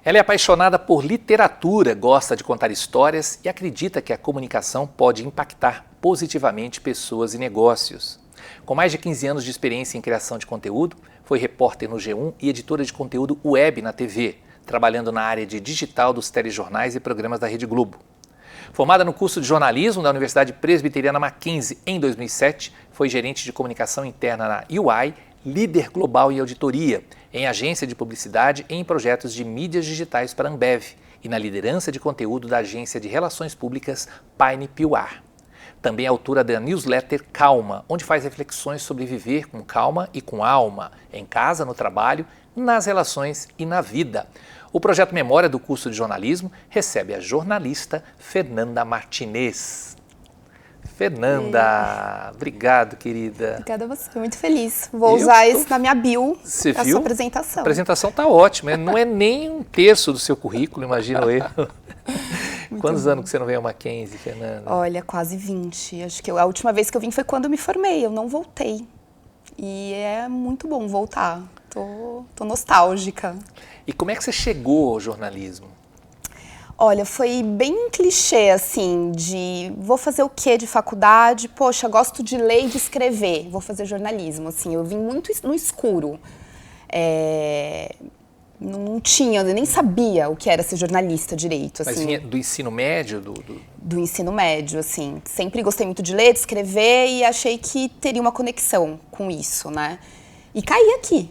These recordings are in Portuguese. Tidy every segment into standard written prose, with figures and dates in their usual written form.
Ela é apaixonada por literatura, gosta de contar histórias e acredita que a comunicação pode impactar positivamente pessoas e negócios. Com mais de 15 anos de experiência em criação de conteúdo, foi repórter no G1 e editora de conteúdo web na TV, trabalhando na área de digital dos telejornais e programas da Rede Globo. Formada no curso de jornalismo da Universidade Presbiteriana Mackenzie em 2007, foi gerente de comunicação interna na UI, líder global em auditoria, em agência de publicidade e em projetos de mídias digitais para a Ambev e na liderança de conteúdo da agência de relações públicas Pine PR. Também é autora da newsletter Calma, onde faz reflexões sobre viver com calma e com alma, em casa, no trabalho, nas relações e na vida. O projeto Memória do curso de jornalismo recebe a jornalista Fernanda Martinez. Fernanda, obrigado, querida. Obrigada a você, estou muito feliz. Vou usar isso na minha bio, a sua apresentação. A apresentação está ótima, não é nem um terço do seu currículo, imagino eu. Quantos anos que você não veio ao Mackenzie, Fernanda? Olha, quase 20. Acho que a última vez que eu vim foi quando eu me formei, eu não voltei. E é muito bom voltar, tô nostálgica. E como é que você chegou ao jornalismo? Olha, foi bem clichê, assim, de vou fazer o quê de faculdade? Poxa, gosto de ler e de escrever, vou fazer jornalismo, assim. Eu vim muito no escuro. Não tinha, eu nem sabia o que era ser jornalista direito, assim. Mas vinha do ensino médio? Do ensino médio, assim. Sempre gostei muito de ler, de escrever e achei que teria uma conexão com isso, né? E caí aqui.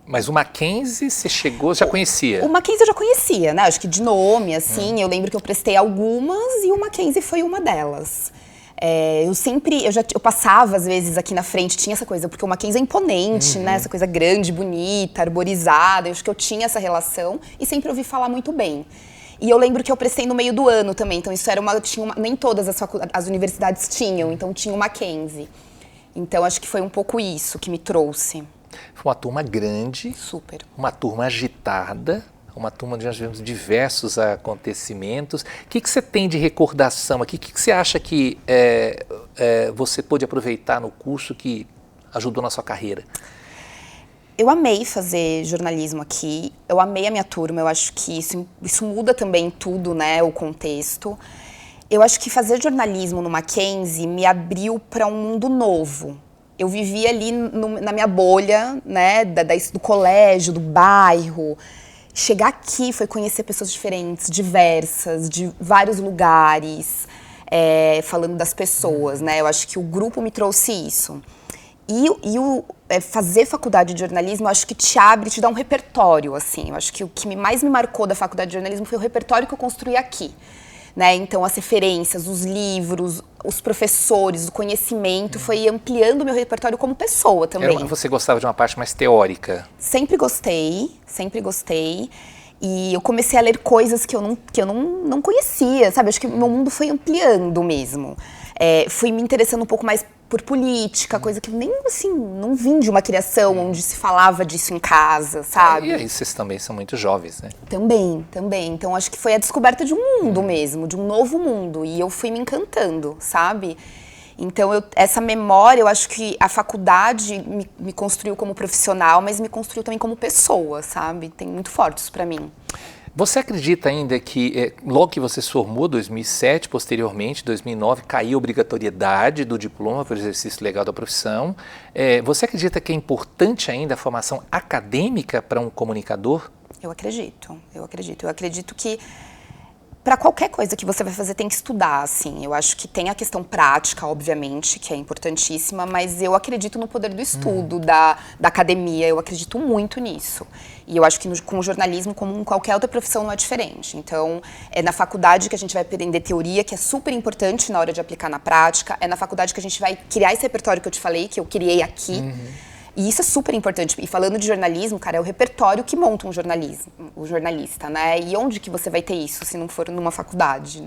Mas o Mackenzie, você chegou, já conhecia? O Mackenzie eu já conhecia, né? Acho que de nome, assim, eu lembro que eu prestei algumas e o Mackenzie foi uma delas. Eu passava às vezes aqui na frente, tinha essa coisa, porque o Mackenzie é imponente, né? Essa coisa grande, bonita, arborizada, eu acho que eu tinha essa relação e sempre ouvi falar muito bem. E eu lembro que eu prestei no meio do ano também, então isso era nem todas as universidades tinham, então tinha o Mackenzie. Então acho que foi um pouco isso que me trouxe. Foi uma turma grande, super. Uma turma agitada, uma turma onde nós tivemos diversos acontecimentos. O que você tem de recordação aqui? O que você acha que você pôde aproveitar no curso que ajudou na sua carreira? Eu amei fazer jornalismo aqui, eu amei a minha turma, eu acho que isso muda também tudo, né, o contexto. Eu acho que fazer jornalismo no Mackenzie me abriu para um mundo novo. Eu vivia ali na minha bolha, né, do colégio, do bairro. Chegar aqui foi conhecer pessoas diferentes, diversas, de vários lugares, falando das pessoas, né? Eu acho que o grupo me trouxe isso. Fazer faculdade de jornalismo, eu acho que te abre, te dá um repertório, assim. Eu acho que o que mais me marcou da faculdade de jornalismo foi o repertório que eu construí aqui. Né? Então, as referências, os livros, os professores, o conhecimento, foi ampliando o meu repertório como pessoa também. Você gostava de uma parte mais teórica? Sempre gostei. E eu comecei a ler coisas que eu não conhecia, sabe? Acho que o meu mundo foi ampliando mesmo. Fui me interessando um pouco mais por política, coisa que nem, assim, não vim de uma criação onde se falava disso em casa, sabe? E aí vocês também são muito jovens, né? Também. Então acho que foi a descoberta de um mundo mesmo, de um novo mundo. E eu fui me encantando, sabe? Então essa memória, eu acho que a faculdade me construiu como profissional, mas me construiu também como pessoa, sabe? Tem muito forte isso pra mim. Você acredita ainda que, logo que você se formou, 2007, posteriormente, 2009, caiu a obrigatoriedade do diploma para o exercício legal da profissão. Você acredita que é importante ainda a formação acadêmica para um comunicador? Eu acredito. Eu acredito que para qualquer coisa que você vai fazer tem que estudar, assim. Eu acho que tem a questão prática, obviamente, que é importantíssima, mas eu acredito no poder do estudo, da academia, eu acredito muito nisso. E eu acho que com o jornalismo, como em qualquer outra profissão, não é diferente. Então, é na faculdade que a gente vai aprender teoria, que é super importante na hora de aplicar na prática, é na faculdade que a gente vai criar esse repertório que eu te falei, que eu criei aqui. E isso é super importante. E falando de jornalismo, cara, é o repertório que monta o jornalista, né? E onde que você vai ter isso se não for numa faculdade,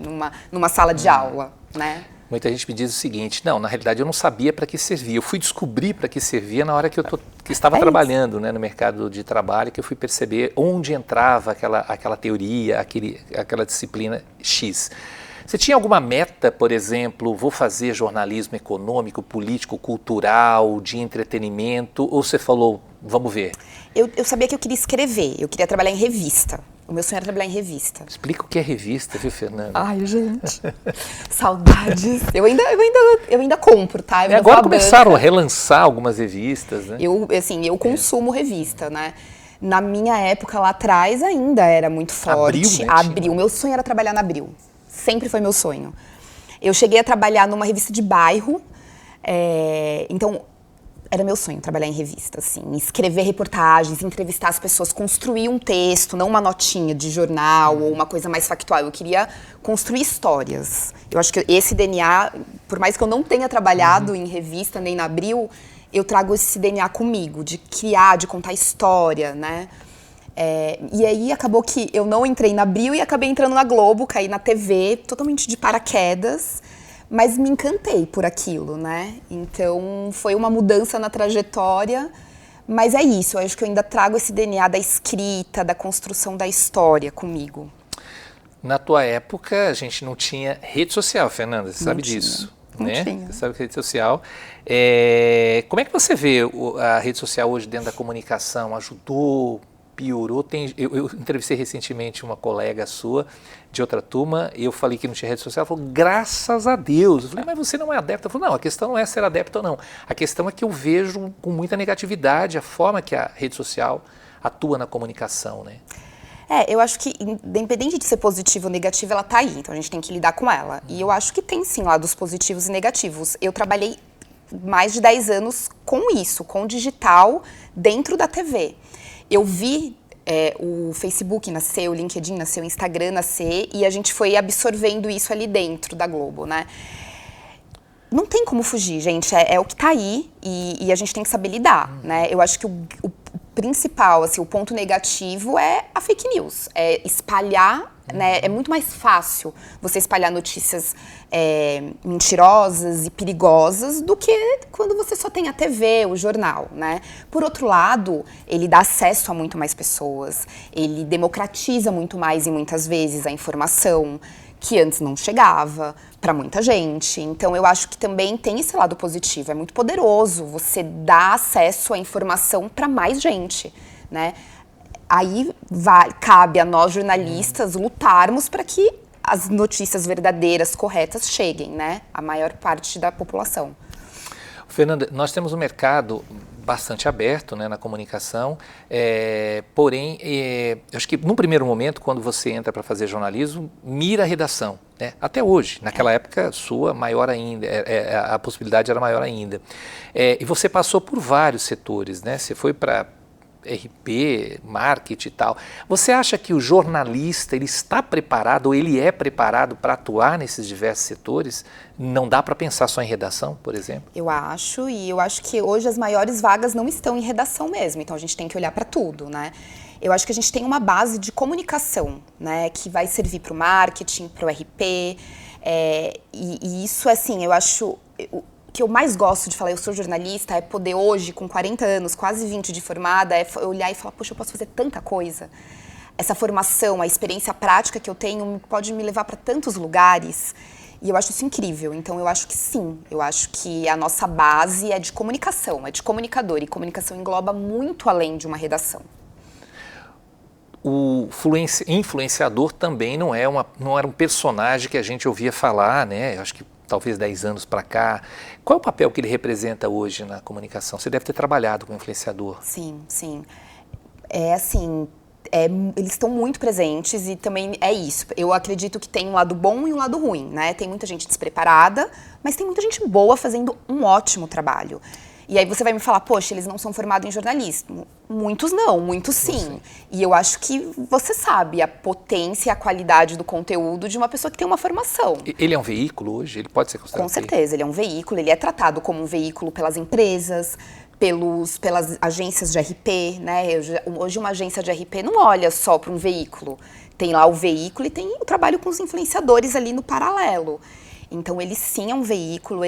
numa sala de aula, né? Muita gente me diz o seguinte: não, na realidade eu não sabia para que servia. Eu fui descobrir para que servia na hora que que estava trabalhando, né, no mercado de trabalho, que eu fui perceber onde entrava aquela teoria, aquela disciplina X. Você tinha alguma meta, por exemplo, vou fazer jornalismo econômico, político, cultural, de entretenimento, ou você falou, vamos ver? Eu sabia que eu queria escrever, eu queria trabalhar em revista. O meu sonho era trabalhar em revista. Explica o que é revista, viu, Fernanda? Ai, gente. Saudades. Eu ainda compro, tá? Agora começaram a relançar algumas revistas, né? Eu consumo revista, né? Na minha época, lá atrás, ainda era muito forte. Abril, né? Abril. Meu sonho era trabalhar na Abril. Sempre foi meu sonho. Eu cheguei a trabalhar numa revista de bairro. Então, era meu sonho trabalhar em revista, assim. Escrever reportagens, entrevistar as pessoas, construir um texto, não uma notinha de jornal ou uma coisa mais factual. Eu queria construir histórias. Eu acho que esse DNA, por mais que eu não tenha trabalhado em revista nem na Abril, eu trago esse DNA comigo, de criar, de contar história, né? E aí acabou que eu não entrei na Abril e acabei entrando na Globo, caí na TV, totalmente de paraquedas. Mas me encantei por aquilo, né? Então, foi uma mudança na trajetória, mas é isso, eu acho que eu ainda trago esse DNA da escrita, da construção da história comigo. Na tua época, a gente não tinha rede social, Fernanda, você sabe disso, né? Não tinha. Você sabe que rede social. Como é que você vê a rede social hoje dentro da comunicação? Ajudou? Piorou? Eu entrevistei recentemente uma colega sua de outra turma e eu falei que não tinha rede social. Ela falou, graças a Deus. Eu falei, mas você não é adepta? Ela falou, não, a questão não é ser adepta ou não. A questão é que eu vejo com muita negatividade a forma que a rede social atua na comunicação, né? Eu acho que, independente de ser positivo ou negativo, ela tá aí, então a gente tem que lidar com ela. E eu acho que tem sim lados positivos e negativos. Eu trabalhei mais de 10 anos com isso, com o digital dentro da TV. Eu vi o Facebook nascer, o LinkedIn nascer, o Instagram nascer e a gente foi absorvendo isso ali dentro da Globo, né? Não tem como fugir, gente, é o que tá aí e a gente tem que saber lidar, né? Eu acho que o principal, assim, o ponto negativo é a fake news, é espalhar, né? É muito mais fácil você espalhar notícias mentirosas e perigosas do que quando você só tem a TV, o jornal, né? Por outro lado, ele dá acesso a muito mais pessoas, ele democratiza muito mais e muitas vezes a informação que antes não chegava para muita gente. Então, eu acho que também tem esse lado positivo. É muito poderoso você dar acesso à informação para mais gente, né? Aí cabe a nós, jornalistas, lutarmos para que as notícias verdadeiras, corretas, cheguem, né? A maior parte da população. Fernanda, nós temos um mercado bastante aberto, né, na comunicação, porém, eu acho que num primeiro momento, quando você entra para fazer jornalismo, mira a redação, né? Até hoje, naquela época sua, maior ainda, a possibilidade era maior ainda. E você passou por vários setores, né? Você foi para RP, marketing e tal. Você acha que o jornalista ele está preparado ou ele é preparado para atuar nesses diversos setores? Não dá para pensar só em redação, por exemplo? Eu acho que hoje as maiores vagas não estão em redação mesmo, então a gente tem que olhar para tudo, né? Eu acho que a gente tem uma base de comunicação, né, que vai servir para o marketing, para o RP, e isso, assim, eu acho... O que eu mais gosto de falar, eu sou jornalista, é poder hoje, com 40 anos, quase 20 de formada, olhar e falar, poxa, eu posso fazer tanta coisa. Essa formação, a experiência prática que eu tenho pode me levar para tantos lugares e eu acho isso incrível. Então, eu acho que sim, eu acho que a nossa base é de comunicação, é de comunicador e comunicação engloba muito além de uma redação. O influenciador também não era um personagem que a gente ouvia falar, né? Eu acho que talvez 10 anos para cá. Qual é o papel que ele representa hoje na comunicação? Você deve ter trabalhado com influenciador. Sim, sim. Eles estão muito presentes e também é isso. Eu acredito que tem um lado bom e um lado ruim, né? Tem muita gente despreparada, mas tem muita gente boa fazendo um ótimo trabalho. E aí você vai me falar, poxa, eles não são formados em jornalismo. Muitos não, muitos sim. E eu acho que você sabe a potência e a qualidade do conteúdo de uma pessoa que tem uma formação. Ele é um veículo hoje? Ele pode ser considerado? Com certeza, ele é um veículo, ele é tratado como um veículo pelas empresas, pelas agências de RP, né? Hoje uma agência de RP não olha só para um veículo. Tem lá o veículo e tem o trabalho com os influenciadores ali no paralelo. Então, ele sim é um veículo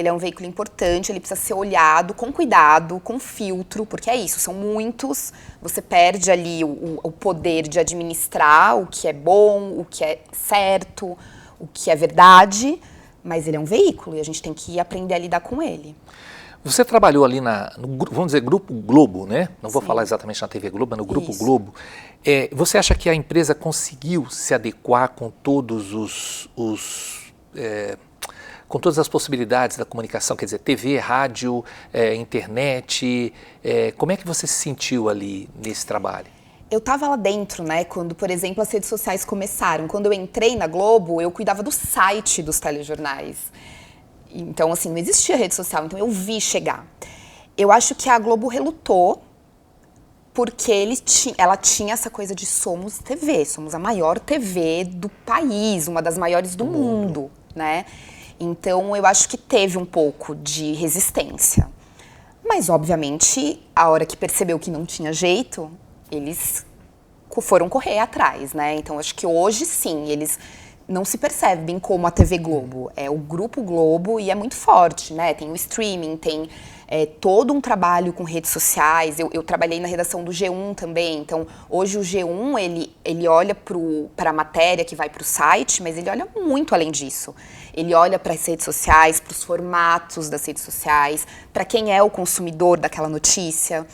importante, ele precisa ser olhado com cuidado, com filtro, porque é isso, são muitos, você perde ali o poder de administrar o que é bom, o que é certo, o que é verdade, mas ele é um veículo e a gente tem que aprender a lidar com ele. Você trabalhou ali vamos dizer, Grupo Globo, né? Não vou falar exatamente na TV Globo, mas no Grupo Globo. Você acha que a empresa conseguiu se adequar com todos com todas as possibilidades da comunicação, quer dizer, TV, rádio, internet? Como é que você se sentiu ali nesse trabalho? Eu estava lá dentro, né, quando, por exemplo, as redes sociais começaram. Quando eu entrei na Globo, eu cuidava do site dos telejornais. Então, assim, não existia rede social, então eu vi chegar. Eu acho que a Globo relutou porque ela tinha essa coisa de somos TV, somos a maior TV do país, uma das maiores do mundo, né? Então, eu acho que teve um pouco de resistência. Mas, obviamente, a hora que percebeu que não tinha jeito, eles foram correr atrás, né? Então, acho que hoje, sim, eles não se percebem como a TV Globo. É o Grupo Globo e é muito forte, né? Tem o streaming, tem todo um trabalho com redes sociais. Eu trabalhei na redação do G1 também. Então, hoje o G1, ele olha para a matéria que vai para o site, mas ele olha muito além disso. Ele olha para as redes sociais, para os formatos das redes sociais, para quem é o consumidor daquela notícia.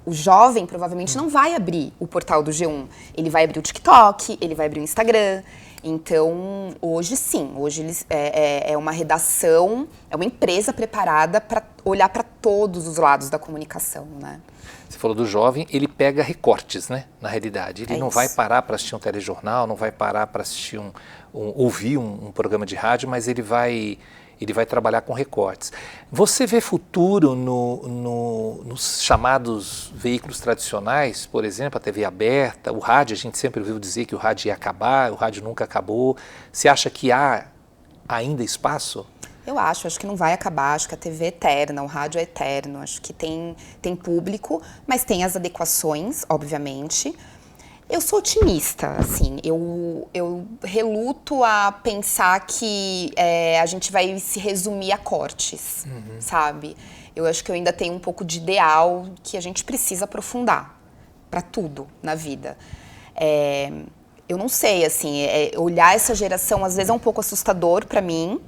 O jovem provavelmente não vai abrir o portal do G1. Ele vai abrir o TikTok, ele vai abrir o Instagram. Então, hoje sim, hoje eles, é uma redação, é uma empresa preparada para olhar para todos os lados da comunicação, né? Você falou do jovem, ele pega recortes, né, na realidade. Ele não vai parar para assistir um telejornal, não vai parar para assistir ouvir um programa de rádio, mas ele vai trabalhar com recortes. Você vê futuro nos chamados veículos tradicionais, por exemplo, a TV aberta, o rádio, a gente sempre ouviu dizer que o rádio ia acabar, o rádio nunca acabou. Você acha que há ainda espaço? Eu acho que não vai acabar, acho que a TV é eterna, o rádio é eterno, acho que tem público, mas tem as adequações, obviamente. Eu sou otimista, assim, eu reluto a pensar que a gente vai se resumir a cortes, sabe? Eu acho que eu ainda tenho um pouco de ideal que a gente precisa aprofundar para tudo na vida. Eu não sei, assim, olhar essa geração às vezes é um pouco assustador para mim,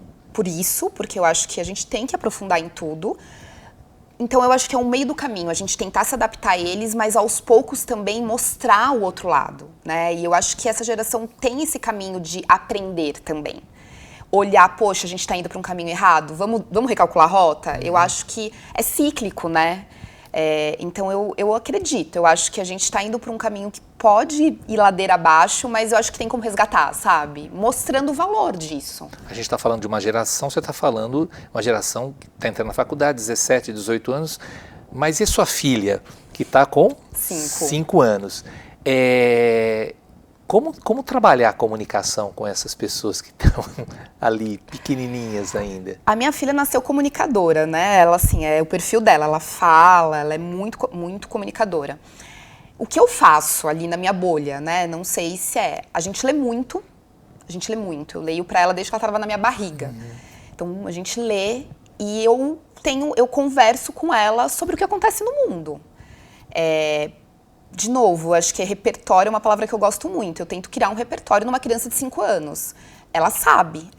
porque eu acho que a gente tem que aprofundar em tudo. Então, eu acho que é um meio do caminho, a gente tentar se adaptar a eles, mas aos poucos também mostrar o outro lado, né? E eu acho que essa geração tem esse caminho de aprender também. Olhar, poxa, a gente está indo para um caminho errado, vamos recalcular a rota? Eu acho que é cíclico, né? Então, eu acredito, eu acho que a gente está indo para um caminho que pode ir ladeira abaixo, mas eu acho que tem como resgatar, sabe? Mostrando o valor disso. A gente está falando de uma geração, você está falando uma geração que está entrando na faculdade, 17, 18 anos, mas e sua filha, que está com 5 anos? Como trabalhar a comunicação com essas pessoas que estão ali, pequenininhas ainda? A minha filha nasceu comunicadora, né? Ela, assim, é o perfil dela, ela fala, ela é muito, muito comunicadora. O que eu faço ali na minha bolha, né? Não sei se a gente lê muito, eu leio pra ela desde que ela estava na minha barriga. Então, a gente lê e eu converso com ela sobre o que acontece no mundo. De novo, acho que repertório é uma palavra que eu gosto muito. Eu tento criar um repertório numa criança de 5 anos. Ela sabe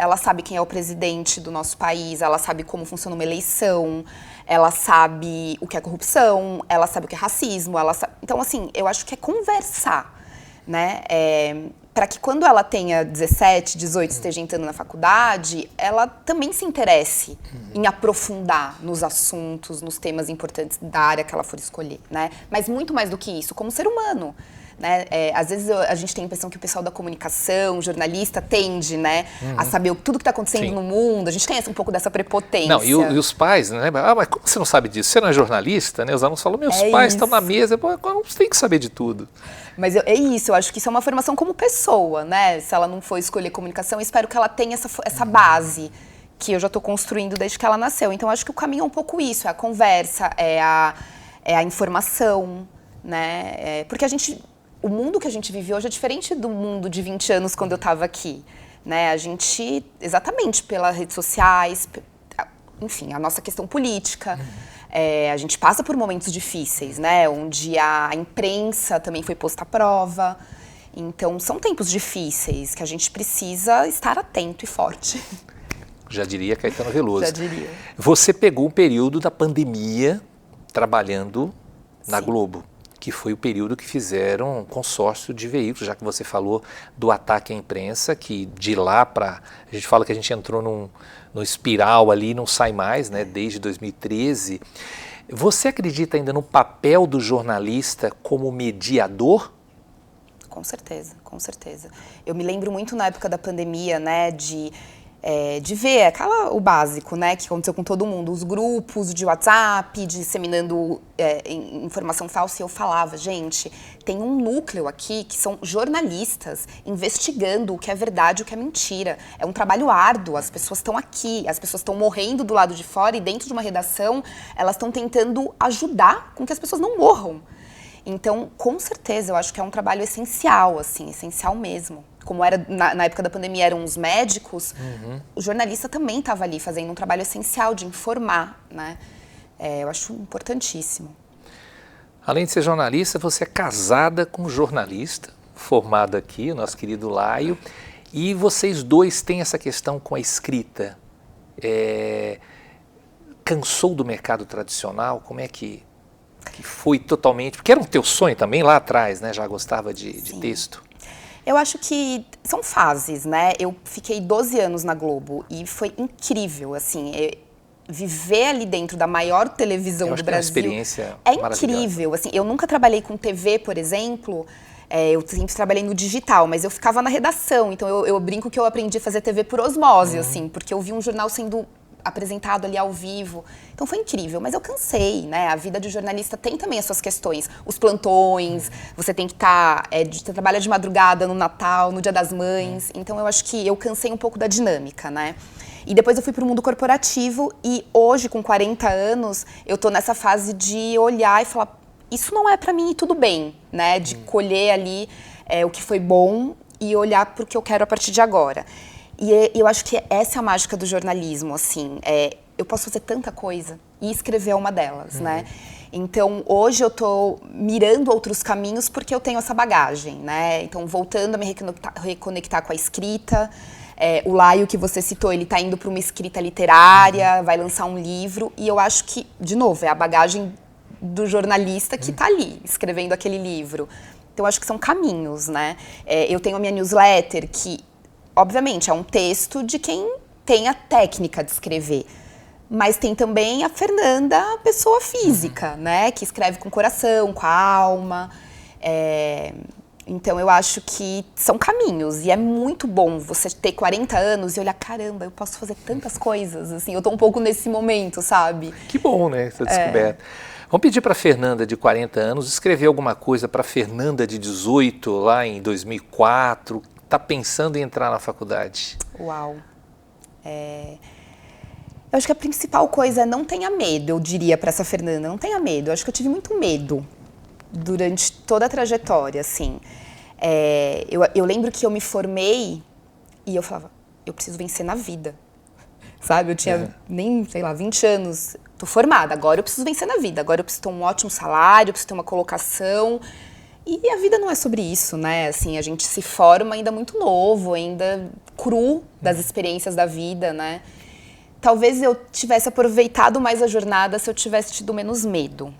quem é o presidente do nosso país, ela sabe como funciona uma eleição, ela sabe o que é corrupção, ela sabe o que é racismo, Então, assim, eu acho que é conversar, né? Para que quando ela tenha 17, 18, esteja entrando na faculdade, ela também se interesse em aprofundar nos assuntos, nos temas importantes da área que ela for escolher, né? Mas muito mais do que isso, como ser humano, né? Às vezes a gente tem a impressão que o pessoal da comunicação, jornalista, tende, né, a saber tudo que está acontecendo no mundo. A gente tem um pouco dessa prepotência. Não, e os pais, né? Mas como você não sabe disso? Você não é jornalista, né? Os alunos falam, meus pais estão na mesa, você tem que saber de tudo. Mas é isso, eu acho que isso é uma formação como pessoa, né? Se ela não for escolher comunicação, eu espero que ela tenha essa base que eu já estou construindo desde que ela nasceu. Então, acho que o caminho é um pouco isso, é a conversa, é a informação, né? Porque o mundo que a gente vive hoje é diferente do mundo de 20 anos quando eu estava aqui, né? A gente, exatamente pelas redes sociais, enfim, a nossa questão política, a gente passa por momentos difíceis, né? Onde a imprensa também foi posta à prova. Então, são tempos difíceis que a gente precisa estar atento e forte. Já diria Caetano Veloso. Já diria. Você pegou um período da pandemia trabalhando na Sim. Globo, que foi o período que fizeram um consórcio de veículos, já que você falou do ataque à imprensa, que de lá para... A gente fala que a gente entrou no espiral ali e não sai mais, né, desde 2013. Você acredita ainda no papel do jornalista como mediador? Com certeza, com certeza. Eu me lembro muito na época da pandemia, né, de ver o básico, né, que aconteceu com todo mundo, os grupos de WhatsApp, disseminando informação falsa, e eu falava, gente, tem um núcleo aqui que são jornalistas investigando o que é verdade e o que é mentira. É um trabalho árduo, as pessoas estão aqui, as pessoas estão morrendo do lado de fora e dentro de uma redação, elas estão tentando ajudar com que as pessoas não morram. Então, com certeza, eu acho que é um trabalho essencial, assim, essencial mesmo. Como era na época da pandemia, eram os médicos, o jornalista também estava ali fazendo um trabalho essencial de informar, né? Eu acho importantíssimo. Além de ser jornalista, você é casada com um jornalista, formado aqui, o nosso querido Laio, e vocês dois têm essa questão com a escrita. Cansou do mercado tradicional? Como é que foi totalmente... Porque era um teu sonho também lá atrás, né? Já gostava de texto. Eu acho que são fases, né? Eu fiquei 12 anos na Globo e foi incrível, assim, viver ali dentro da maior televisão do Brasil. É uma experiência incrível, assim. Eu nunca trabalhei com TV, por exemplo. Eu sempre trabalhei no digital, mas eu ficava na redação. Então eu brinco que eu aprendi a fazer TV por osmose, assim, porque eu vi um jornal sendo apresentado ali ao vivo. Então foi incrível, mas eu cansei, né? A vida de jornalista tem também as suas questões. Os plantões, você tem que trabalha de madrugada no Natal, no Dia das Mães. Então eu acho que eu cansei um pouco da dinâmica, né? E depois eu fui para o mundo corporativo e hoje, com 40 anos, eu tô nessa fase de olhar e falar, isso não é para mim e tudo bem, né? De colher ali o que foi bom e olhar para o que eu quero a partir de agora. E eu acho que essa é a mágica do jornalismo, assim. Eu posso fazer tanta coisa e escrever é uma delas, né? Então, hoje eu tô mirando outros caminhos porque eu tenho essa bagagem, né? Então, voltando a me reconectar com a escrita. O Laio, que você citou, ele tá indo para uma escrita literária, vai lançar um livro. E eu acho que, de novo, é a bagagem do jornalista que tá ali, escrevendo aquele livro. Então, eu acho que são caminhos, né? Eu tenho a minha newsletter que... Obviamente, é um texto de quem tem a técnica de escrever. Mas tem também a Fernanda, a pessoa física, né? Que escreve com o coração, com a alma. Então, eu acho que são caminhos. E é muito bom você ter 40 anos e olhar, caramba, eu posso fazer tantas coisas. Assim, eu tô um pouco nesse momento, sabe? Que bom, né? Essa descoberta. Vamos pedir para a Fernanda, de 40 anos, escrever alguma coisa para a Fernanda, de 18, lá em 2004... Está pensando em entrar na faculdade? Uau. Eu acho que a principal coisa é não tenha medo, eu diria para essa Fernanda, não tenha medo. Eu acho que eu tive muito medo durante toda a trajetória, assim. Eu lembro que eu me formei e eu falava, eu preciso vencer na vida. Sabe, eu tinha nem, sei lá, 20 anos, tô formada, agora eu preciso vencer na vida, agora eu preciso ter um ótimo salário, eu preciso ter uma colocação... E a vida não é sobre isso, né? Assim, a gente se forma ainda muito novo, ainda cru das experiências da vida, né? Talvez eu tivesse aproveitado mais a jornada se eu tivesse tido menos medo.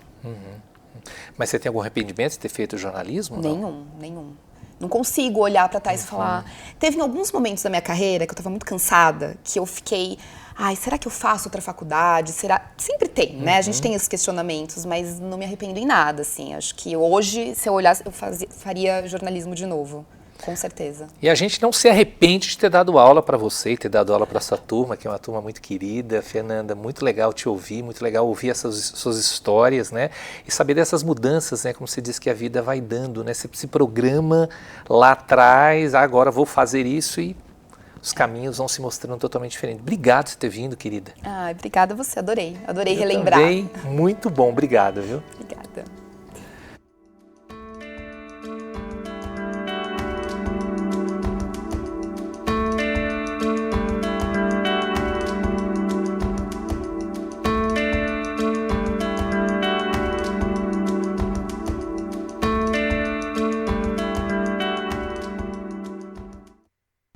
Mas você tem algum arrependimento de ter feito jornalismo? Nenhum. Não consigo olhar para trás e falar... Teve alguns momentos da minha carreira que eu estava muito cansada, que eu fiquei... Ai, será que eu faço outra faculdade? Será? Sempre tem, né? A gente tem esses questionamentos, mas não me arrependo em nada, assim. Acho que hoje, se eu olhasse, eu faria jornalismo de novo, com certeza. E a gente não se arrepende de ter dado aula para você, ter dado aula para essa turma, que é uma turma muito querida. Fernanda, muito legal te ouvir, muito legal ouvir essas suas histórias, né? E saber dessas mudanças, né? Como você disse que a vida vai dando, né? Você se programa lá atrás, agora vou fazer isso e... Os caminhos vão se mostrando totalmente diferentes. Obrigado por ter vindo, querida. Obrigada a você, adorei. Adorei Eu relembrar. Também, muito bom, obrigado, viu? Obrigada.